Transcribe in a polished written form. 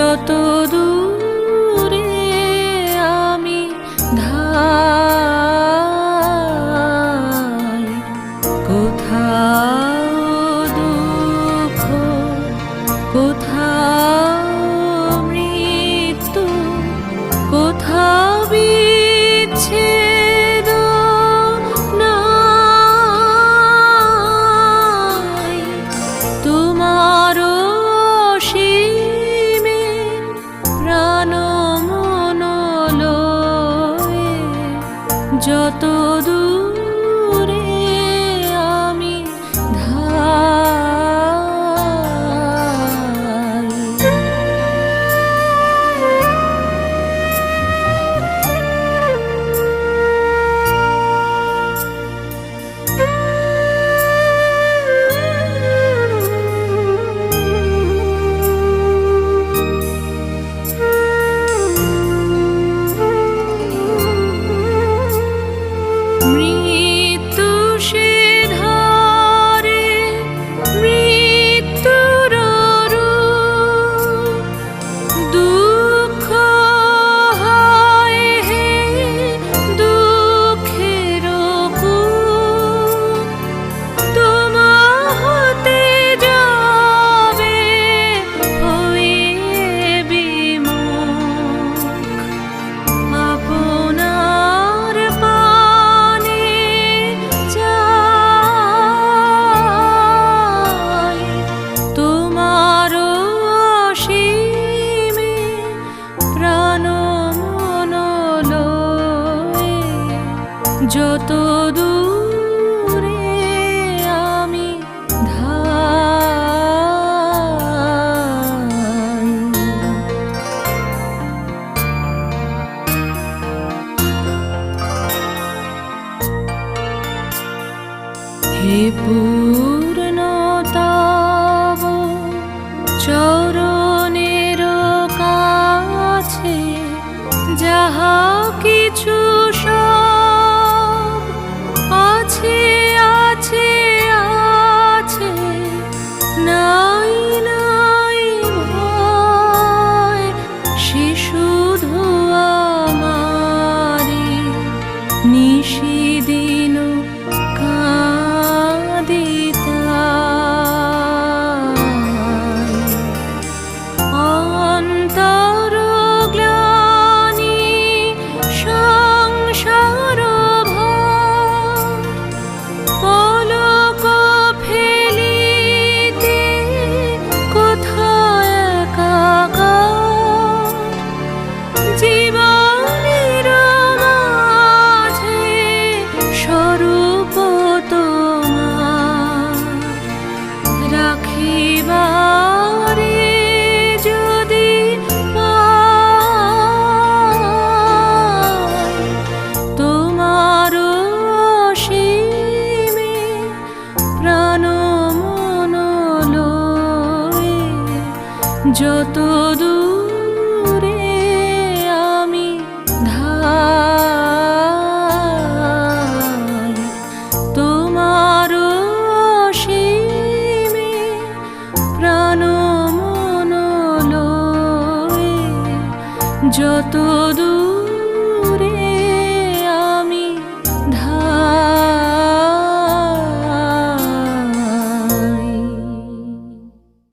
যত দূরে আমি ধাই, কোথাও দুঃখ, কোথাও মৃত্যু, কোথাও বিচ্ছেদ নাই। তোমার অসীমে প্রাণ মন লয়ে যত দূরে আমি ধাই। মৃত্যু সে ধারে, মৃত্যুর রূপ, দুঃখ হয় হে দুঃখের কূপ। তোমা হতে যাবে হয়ে বিমুখ, আপনার পানে যাই। তোমার অসীমে প্রাণ মন লয়ে যত দূরে আমি ধাই। হে পূর্ণতম চরণের কাছে যাহা কিছু সব আছে, আছে, আছে, নাই নাই ভয়, সে শুধু আমারি নিশিদিন অন্তর গ্লানি সংসার ভর, পলক ফেলিতে কোথায় একাকার। জীবনের মাঝে স্বরূপ তোমার রাখিবারে যদি পাই। তোমার অসীমে প্রাণ মন লয়ে যত দূরে আমি ধাই। তোমার অসীমে প্রাণ মন লয়ে যত